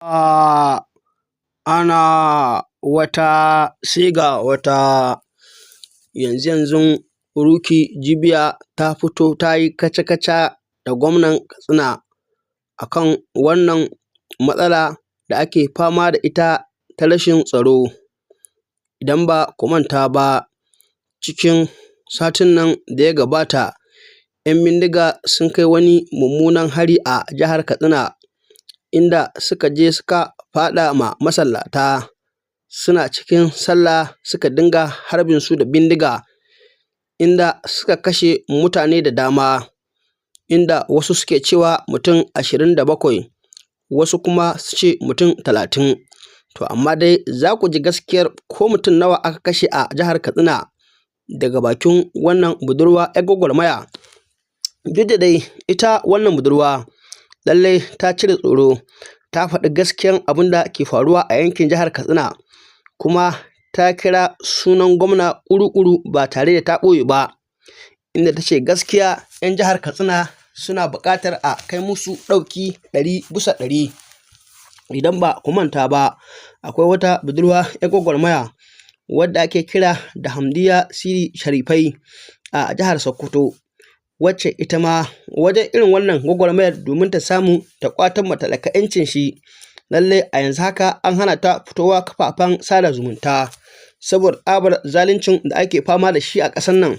a ana sai ga wata yanzu Ruki Jibiya ta fito ta yi kaca-kaca da gwamnan Katsina a kan wannan matsala da ake fama da ita ta rashin tsaro. Idan ba ku manta ba, cikin satin nan da ya gabata, 'yan bindiga sun kai wani mummunan hari a jihar Katsina, inda suka je suka faɗa ma masallata suna cikin sallah suka dinga harbinsu da bindiga, inda suka kashe mutane da dama, inda wasu suke cewa mutum 27, wasu kuma su ce mutum 30. To amma dai za ku ji gaskiyar ko mutum nawa aka kashe a jihar Katsina daga bakin wannan budurwa 'yar gwagwarmaya. Duk da dai ita wannan budurwa lallai ta cire tsoro, ta faɗi gaskiyan abin da ke faruwa a yankin jihar Katsina, kuma ta kira sunan gwamna ƙuru-ƙuru ba tare da ta ɓoye ba, inda ta ce gaskiya 'yan jihar Katsina suna buƙatar a kai musu ɗauki 100%. Idan ba ku manta ba, akwai wata budurwa 'yar gwagwarmaya wadda ake kira da Hamdiya Siri Sharifai a jihar Sokoto, wacce ita ma wajen irin wannan gwagwarmayar domin ta samu ta ƙwatar ma talaka 'yancin shi, lallai a yanzu haka an hana ta fitowa kafafen sada zumunta saboda tsabar zaluncin da ake fama da shi a ƙasar nan.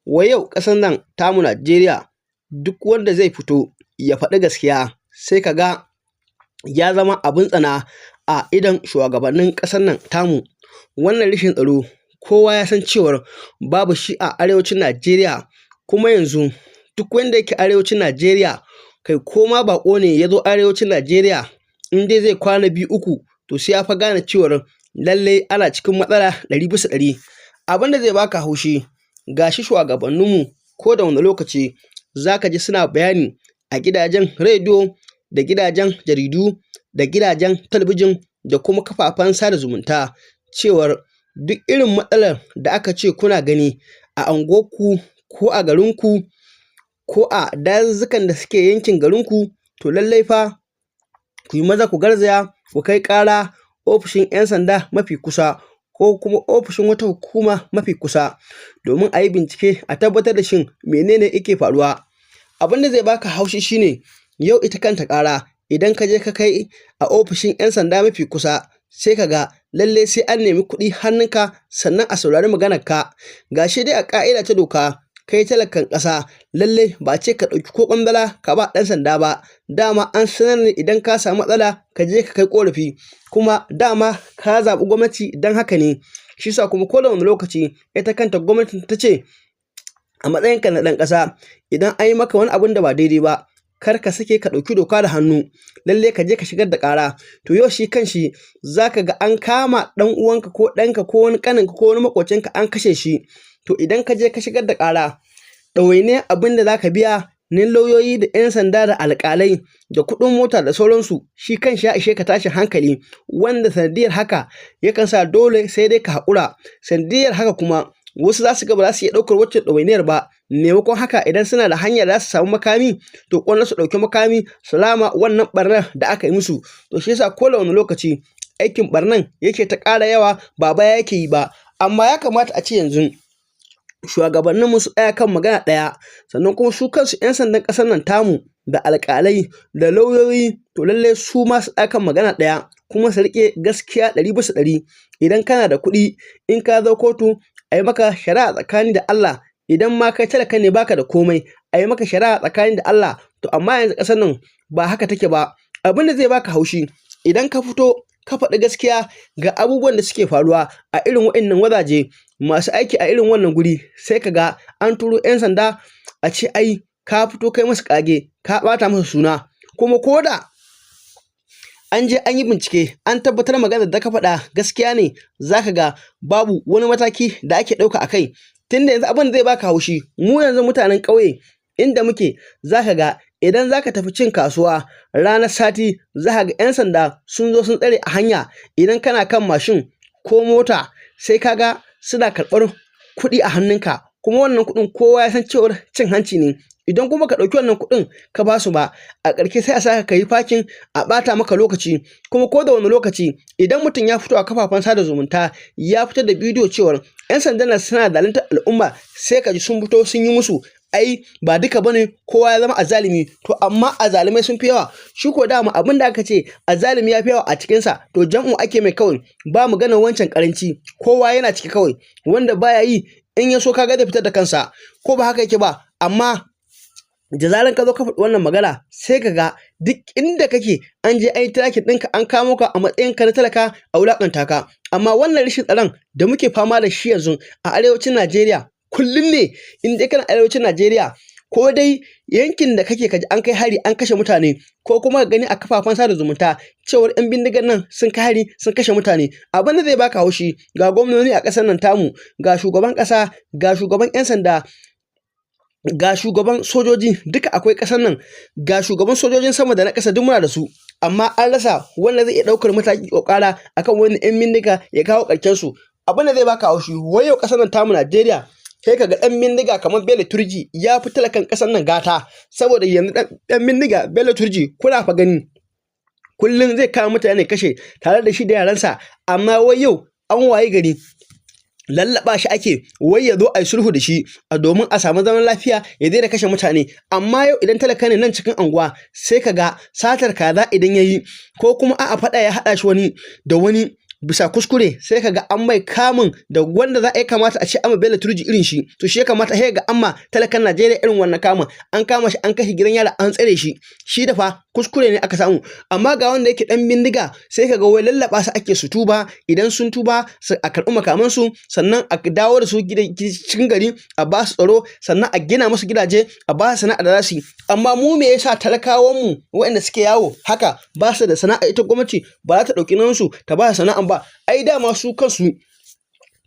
Wai yau ƙasar nan tamu Najeriya, duk wanda zai fito ya faɗi gaskiya sai ka ga ya zama abin tsana a idon shugabannin ƙasar nan tamu. Wannan rashin tsaro kowa ya san cewar babu shi a arewacin Najeriya, kuma yanzu duk wanda yake arewacin Najeriya, kai ko ma baƙo ne ya zo arewacin Najeriya, in dai zai kwana 2-3 to sai ya fa gane cewar lallai ana cikin matsala 100%. Abin da zai baka haushi, gashi shugabanninmu ko da wani lokaci za ka ji suna bayani a gidajen rediyo da gidajen jaridu da gidajen talabijin da kuma kafafen sada zumunta cewar duk irin matsalar da aka ce kuna gani a unguwarku ko a garinku ko a dazuzzukan da suke yankin garinku, to lallai fa ku yi maza ku garzaya ku kai ƙara ofishin 'yan sanda mafi kusa ko kuma ofishin wata hukuma mafi kusa domin a yi bincike a tabbatar da shin menene yake faruwa. Abin da zai baka haushi shine yau ita kanta ƙara idan ka je ka kai a ofishin 'yan sanda mafi kusa, sai ka ga lallai sai an nemi kuɗi hannunka sannan a saurari maganarka. Gashi dai a ƙa'ida ta doka, kai talakan ƙasa lallai ba ce ka ɗauki ko ƙwandala ka ba ɗan sanda ba, dama an sanar ne idan ka samu matsala ka je ka kai ƙorafi, kuma dama ka zaɓi gwamnati don haka ne. Shi sa kuma ko da wani lokaci ita kanta gwamnati ta ce a matsayinka na ɗan ƙasa, idan an yi maka wani abin da ba daidai ba, kar ka sake ka ɗauki doka da hannu, lalle ka je ka shigar da ƙara. To yau shi kanshi za ka ga an kama ɗan uwanka ko ɗanka ko wani ƙaninka ko wani maƙocinka an kashe shi. To idan ka je ka shigar da ƙara, ɗawainiyar abin da za ka biya na lauyoyi da 'yan sanda da alƙalai da kuɗin mota da sauransu, shi kanshi ya ishe ka tashin hankali, wanda sanadiyar haka yakan sa dole sai dai ka haƙura. Sanadiyar haka kuma wasu za su ga ba za su iya ɗaukar wacce ɗawainiyar ba, maimakon haka idan suna da hanyar za su samu makami, to ƙwallon su ɗauki makami su rama wannan ɓarnar da aka yi musu. To shi yasa ko da wani lokaci aikin ɓarnan yake ta ƙara yawa ba baya yake yi ba. Amma ya kamata a ce yanzu shugabanninmu su tsaya kan magana ɗaya, sannan kuma su kansu 'yan sandan ƙasar nan tamu da alƙalai da lauyoyi, to lallai su ma su tsaya kan magana ɗaya kuma su riƙe gaskiya 100%. Idan kana da kuɗi, in ka zo kotu a yi maka shari'a tsakani da Allah, idan ma kai talaka ne baka da komai a yi maka shari'a tsakani da Allah. To amma yanzu ƙasar nan ba haka take ba. Abin da zai baka haushi, idan ka fito ka faɗi gaskiya ga abubuwan da suke faruwa a irin waɗannan wajaje masu aiki a irin wannan guri, sai ka ga an turo 'yan sanda a ce ai ka fito kai musu ƙage, ka ɓata musu suna, kuma ko da an je an yi bincike an tabbatar maganar da ka faɗa gaskiya ne, za ka ga babu wani mataki da ake ɗauka a kai. Tunda yanzu abin da zai baka haushi, mu yanzu mutanen ƙauye inda muke, za ka ga idan za ka tafi cin kasuwa ranar sati, za ka ga 'yan sanda sun zo sun tsare a hanya. Idan kana kan mashin ko mota, sai ka ga suna karɓar kuɗi a hannunka, kuma wannan kuɗin kowa ya san cewar cin hanci ne. idan kuma ka ɗauki wannan kuɗin ka ba su ba a ƙarshe sai a saka ka yi fakin a ɓata maka lokaci kuma ko da wani lokaci idan mutum ya fito a kafafen sada zumunta ya fitar da bidiyo cewar 'yan sandan suna zaluntar al'umma sai ka ji sun fito sun yi musu ai ba duka bane kowa ya zama azalimi to amma azalimai sun fi yawa shi ko dama abin da aka ce azalimi ya fi yawa a cikinsa to jam'u ake mai kawai ba mu ganin wancan karanci kowa yana ciki kawai wanda baya yi in ya so kaga zai fitar da kansa ko ba haka yake ba amma da zaran ka zo ka faɗi wannan magana sai ka ga duk inda kake an je an yi tracking ɗinka an kamo ka a matsayin ka na talaka a wulaƙanta ka amma wannan rashin tsaron da muke fama da shi yanzu a arewacin Najeriya kullum ne in dai kana arewacin Najeriya ko dai yankin da kake kaji an kai hari an kashe mutane ko kuma gani a kafafen sada zumunta cewar 'yan bindigan nan sun kai hari sun kashe mutane abin da zai baka haushi ga gwamnoni a ƙasar nan tamu ga shugaban ƙasa ga shugaban 'yan sanda ga shugaban sojoji duka akwai ƙasar nan ga shugaban sojojin sama da na ƙasa duk muna da su amma an rasa wanda zai iya ɗaukar mataki ƙoƙara akan wani 'yan bindiga ya kawo ƙarshen su abin da zai baka haushi wai yau ƙasar nan tamu Najeriya kai ka ga ɗan bindiga kamar Bello Turji ya fi talakan ƙasar nan gata saboda yanzu ɗan bindiga Bello Turji kuna fa gani kullum zai kawo mutane kashe tare da shi da yaransa amma wai yau an waye gari lallaɓa shi ake wai ya zo a yi sulhu da shi a domin a samu zaman lafiya ya daina kashe mutane amma yau idan talaka ne nan cikin anguwa sai ka ga satar kaza idan ya yi ko kuma a'a faɗa ya haɗa shi wani da wani bisa kuskure sai ka ga an mai kamun da wanda za a yi kamata a ce amma Bello Turji irin shi to shi ya kamata sai ga amma talakan Najeriya irin wannan kamun an kama shi an kashe gidan yara an tsare shi da fa kuskure ne aka samu amma ga wanda yake dan bindiga sai ka ga wai lallaba su ake su tuba idan sun tuba a karɓi makaman su sannan a dawo da su cikin gari a ba su tsaro sannan a gina musu gidaje a ba su sana'a da za su yi amma mu me yasa talakawan mu waɗanda suke yawo haka ba su da sana'a ita gwamnati ba za ta ɗauki nan su ta ba su sana'an ba ai dama su kansu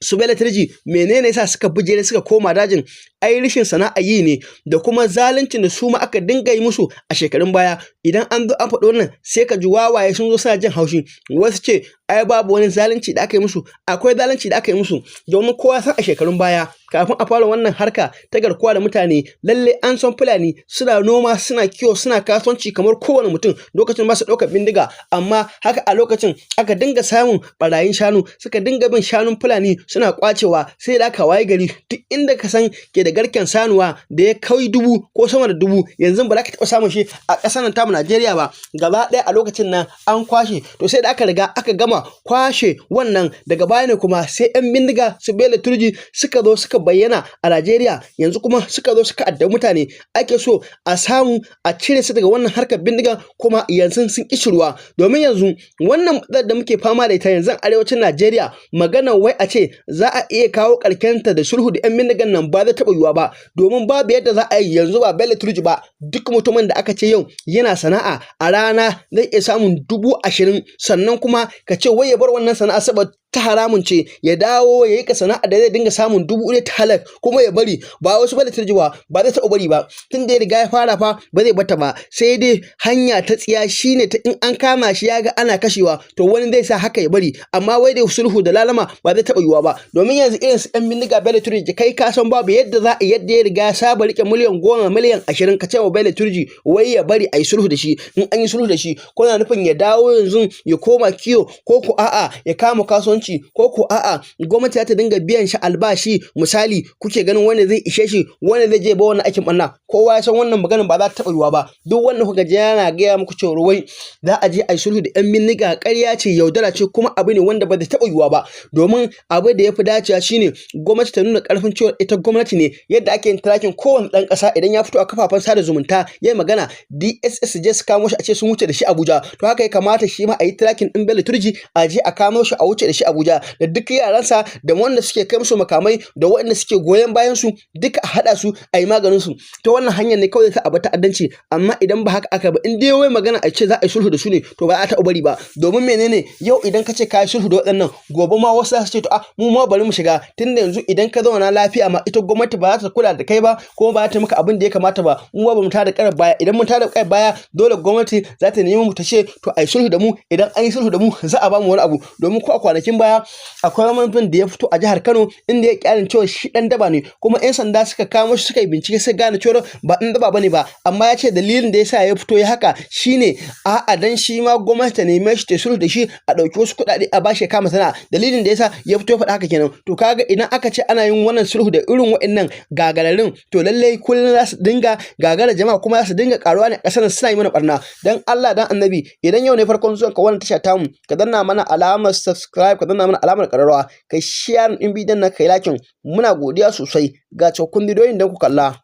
su Bello Turji menene yasa suka bujere suka koma dajin ai rishin sana'a yi ne da kuma zaluncin da su ma aka dinga yi musu a shekarun baya idan an zo an faɗo wannan sai ka ji wawaye sun zo suna jin haushi wasu ce ai babu wani zalunci da aka yi musu akwai zalunci da aka yi musu domin kowa san a shekarun baya kafin a fara wannan harka ta garkuwa da mutane lalle an san Fulani suna noma suna kiwo suna kasuwanci kamar kowane mutum lokacin ba su ɗaukar bindiga amma haka a lokacin aka dinga samun barayin shanu suka dinga bin shanun Fulani suna kwacewa sai da aka waye gari duk inda ka san ke da garken sanuwa da ya kai 1000 ko sama da 1000 yanzu ba za ka taɓa samun shi a ƙasar nan tamu Najeriya ba gaba ɗaya a lokacin nan an kwashe to sai da aka riga aka gama kwashe wannan daga baya ne kuma sai 'yan bindiga su Bello Turji suka zo suka bayyana a Najeriya yanzu kuma suka zo suka addabi mutane ake so a samu a cire su daga wannan harkar bindiga kuma yanzu sun ƙi ruwa domin yanzu wannan matsalar da muke fama da ita yanzu arewacin Najeriya magana wai a ce za a iya kawo ƙarkenta da sulhu da 'yan bindigan nan ba zai taɓa yiwuwa ba domin babu yadda za a yi yanzu ba Bello Turji ba duk mutumin da aka ce yau yana sana'a a rana zai iya samun 20,000 sannan kuma ka ce wai ya bar wannan sana'a saboda ta haramun ce ya dawo ya yi ka sana'a da zai dinga samun 1,000 ta halak kuma ya bari ba wasu Bello Turji ba zai taɓa bari ba tun da ya riga ya fara fa ba zai bata ba sai dai hanya ta tsiya shine ta in an kama shi ya ga ana kashewa to wani zai sa haka ya bari amma wai da sulhu da lalama ba zai taɓa yiwuwa ba domin yanzu irin su ɗan bindiga Bello Turji kai ka san babu yadda za a yadda ya riga ya saba rike miliyan 10 miliyan 20 ka ce wa Bello Turji wai ya bari a yi sulhu da shi in an yi sulhu da shi ko na nufin ya dawo yanzu ya koma kiyo ko ko a'a ya kama kasuwanci ko ko a'a gwamnati za ta dinga biyan shi albashi misali kuke ganin wanda zai ishe shi wanda zai je ba wannan aikin banna kowa ya san wannan maganar ba za ta taɓa yiwuwa ba duk wanda kuka je yana gaya muku cewa wai za a je a yi sulhu da yan bindiga ƙarya ce yaudara ce kuma abu ne wanda ba zai taɓa yiwuwa ba domin abu da ya fi dacewa shine gwamnati ta nuna ƙarfin cewa ita gwamnati ne yadda ake yin tracking kowane ɗan ƙasa idan ya fito a kafafen sada zumunta ya yi magana DSS je su kamo shi a ce sun wuce da shi Abuja to haka ya kamata shi ma a yi tracking ɗin Bello Turji a je a kamo shi a wuce da shi Abuja da duk yaransa da wanda suke kai musu makamai da waɗanda suke goyon bayan su duka a haɗa su a yi maganin su ta wannan hanyar ne kawai ta abu ta'addanci amma idan ba haka aka ba in dai wai magana a ce za a yi sulhu da su ne to ba a taɓa bari ba domin menene yau idan ka ce ka yi sulhu da waɗannan gobe ma wasu za su ce to mu ma bari mu shiga tunda yanzu idan ka zauna lafiya ma ita gwamnati ba za ta kula da kai ba kuma ba za ta maka abin da ya kamata ba mu ba mu tada ƙarar baya idan mun tada ƙarar baya dole gwamnati za ta nemi mu ta ce to a yi sulhu da mu idan an yi sulhu da mu za a ba mu wani abu domin ko a kwanakin baya baya akwai mutum da ya fito a jihar Kano inda ya kyalin cewa shi dan daba ne, kuma 'yan sanda suka kamo shi suka yi bincike sai gane cewa ba dan daba bane ba, amma ya ce dalilin da yasa ya fito ya haka shine a'a dan shi ma gwamnati ta neme shi ta sulhu da shi a dauki wasu kuɗaɗe a bashi kama sana'a, dalilin da yasa ya fito ya faɗa haka kenan. To kaga idan aka ce ana yin wannan sulhu da irin waɗannan gagararin to lallai kullum za su dinga gagara jama'a kuma za su dinga karuwa ne a ƙasar suna yi mana barna. Dan Allah dan Annabi idan yau ne farkon zuwan ka wannan tasha tamu ka danna mana alamar subscribe, ka danna mana alamar ƙararrawa, kai share din bidiyon nan kai like, muna godiya sosai ga cikakkun bidiyoyin da ku kalla.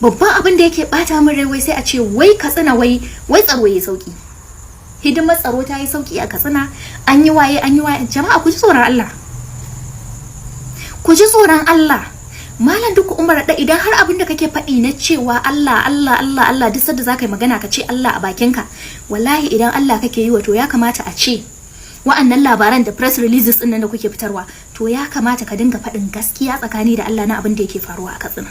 Babban abin da yake bata min rai wai sai a ce wai Katsina wai tsaro yayi sauki, hidimar tsaro ta yi sauki a Katsina, an yi waye jama'a ku ji tsoron Allah, ku ji tsoron Allah. Malam Dukku Umar da idan har abin da kake faɗi na cewa Allah duk sanda zaka yi magana ka ce Allah a bakinka, wallahi idan Allah kake yi wa to ya kamata a ce wa'annan labaran da press releases din nan da kuke fitarwa to ya kamata ka dinga faɗin gaskiya tsakani da Allah na abin da yake faruwa a Katsina.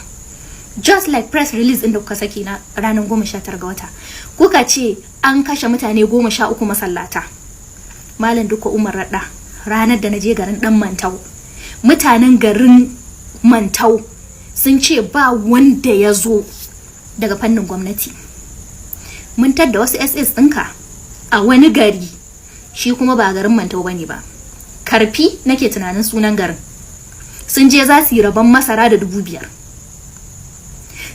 Just like press release din da kuka saki na ranar 19 ga wata kuka ce an kashe mutane 13 masallata. Malam Dukku Umar Radda ranar da naje garin Dan Mantau, mutanen garin Mantau sun ce ba wanda ya zo daga fannin gwamnati. Mun tadda wasu SS ɗinka a wani gari, shi kuma ba garin Mantau bane ba, Karfi nake tunanin sunan garin. Sun je za su yi rabon masara da 5,000.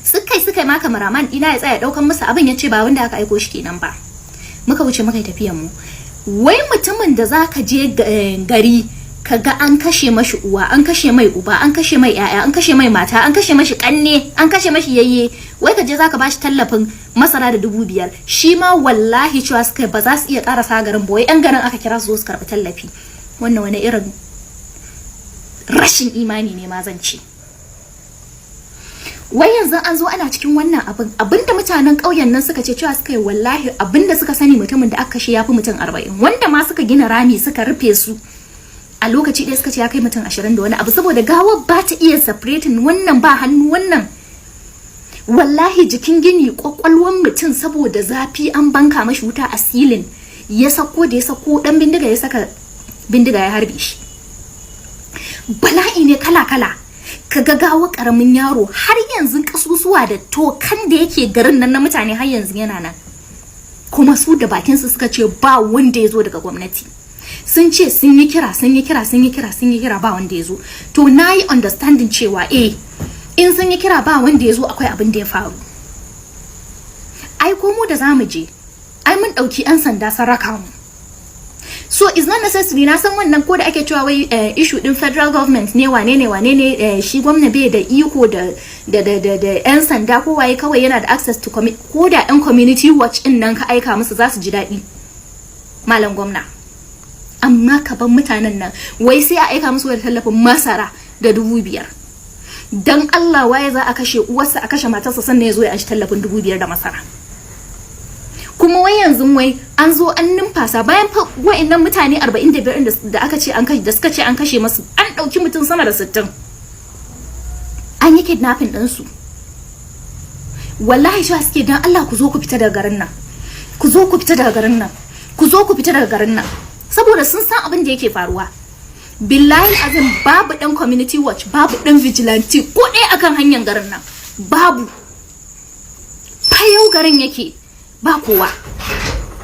Suka yi maka maraman ina ya tsaya daukan musu abin, ya ce ba wanda aka aiko shi kenan ba. Muka wuce muka yi tafiyan mu. Wai mutumin da zaka je gari kaga an kashe mashi uwa, an kashe mai uba, an kashe mai yaya, an kashe mai mata, an kashe mashi kanne, an kashe mashi yayye, wai kaje zaka bashi tallafin masara da 5,000. Shi ma wallahi cewa suka ba za su iya karasa garin ba, wai yan garin aka kira su zo su karbi tallafi. Wannan wani irin rashin imani ne ma zan ce. Wai yanzu an zo ana cikin wannan abinda mutanen ƙauyen nan suka ce cewa suka yi wallahi abinda suka sani mutumin da aka kashe yafi mutum 40, wanda ma suka gina rami suka rufe su a lokaci ɗaya suka ce ya kai mutum 20 da wani abu, saboda gawar ba ta iya separating wannan ba hannu wannan. Wallahi jikin gini kwakwalwan mutum saboda zafi an banka mashi wuta a silin ya sako dan bindiga ya saka bindiga ya harbe shi. Bala'i ne kala-kala. Kaga gawa karamin yaro har yanzu kasusuwa da tokan da yake garin nan na mutane har yanzu yana nan, kuma su da bakin su suka ce ba wanda ya zo daga gwamnati. Sun ce sun yi kira ba wanda ya zo. To na yi understanding cewa in sun yi kira ba wanda ya zo akwai abin da ya faru. Ai ko mu da zamu je ai mun dauki 'yan sanda saraka mu, so it's not necessary. Na san wannan ko da ake cewa wai issue din federal government ne wane ne shi gwamna bai da iko da 'yan sanda ko waye, kawai yana da access to ko da 'yan community watch din nan ka aika musu za su ji daɗi malam gwamna. Amma ka ban mutanen nan wai sai a aika musu da tallafin masara da 5,000. Dan Allah waye za a kashe uwarsa a kashe matarsa sannan ya zo ya anshi tallafin 5,000 da masara. Kuma wai yanzu wai an zo an numfasa bayan fa wa'annan mutane 45 da aka ce an kashe, da suka ce an kashe masu, an dauki mutum sama da 60 an yi kidnapping din su. Wallahi shi suke dan Allah ku zo ku fita daga garin nan, ku zo ku fita daga garin nan, ku zo ku fita daga garin nan, saboda sun san abin da yake faruwa. Billahi azim babu dan community watch, babu dan vigilante ko dai akan hanyar garin nan, babu. Fayau garin yake ba kowa.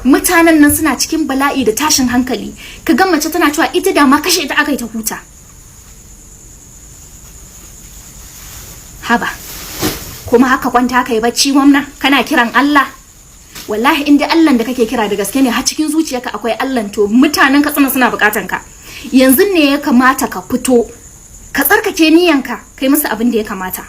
Mutanen nan suna cikin bala'i da tashin hankali. Ka ga mace tana cewa ita da ma kashe ita akai ta huta. Haba. Kuma haka kwanta kai bacci gwamna, kana kiran Allah. Wallahi inda Allah da kake kira da gaske ne har cikin zuciyarka akwai Allah, to mutanen Katsina suna bukatan ka. Yanzu ne ya kamata ka fito ka tsarkake niyanka kai musu abin da ya kamata.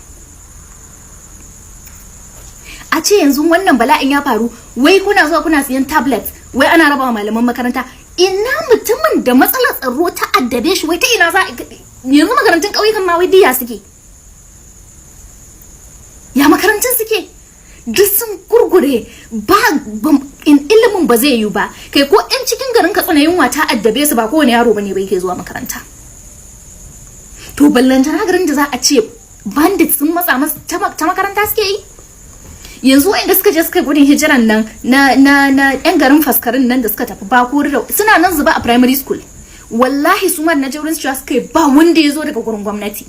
A ce yanzu wannan bala'in ya faru wai kuna zuwa kuna siyan tablet wai ana rabawa malaman makaranta. Ina mutumin da matsalar tsaro ta addabe shi wai ta ina za yanzu makarantun ƙauyukan ma wai diya suke, ya makarantun suke duk sun gurgure, ba in ilimin ba zai yi ba. Kai ko yan cikin garin Katsina yunwa ta addabe su ba kowane yaro bane bai ke zuwa makaranta. To ballantana garin da za a ce bandit sun matsa masa ta makaranta suke yi. Yanzu wanda suka je suka gudun hijiran nan na yan garin Faskarin nan da suka tafi Bakuri suna nan zuba a primary school. wallahi su ma na jaurin cewa suka ba wanda ya zo daga gurin gwamnati.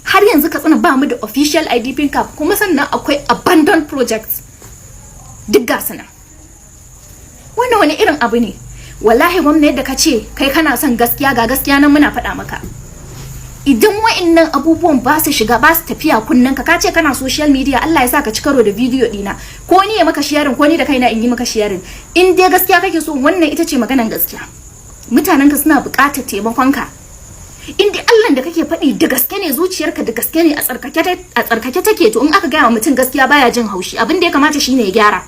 Har yanzu Katsina ba mu da official IDP card, kuma sannan akwai abandoned projects duk gasu nan. Wannan wani irin abu ne? Wallahi gwamnati da kace kai kana son gaskiya, ga gaskiya nan muna faɗa maka. Idan wa'annan abubuwan ba su shiga, ba su tafiya kunnen ka ce kana social media, Allah ya sa ka ci karo da video dina, ko ni ya maka sharing ko ni da kaina in yi maka sharing. In dai gaskiya kake so, wannan ita ce maganan gaskiya. Mutanen ka suna buƙatar taimakon ka. In dai Allah da kake faɗi da gaske ne, zuciyarka da gaske ne, a tsarkake take, to in aka gaya wa mutum gaskiya baya jin haushi, abin da ya kamata shine ya gyara.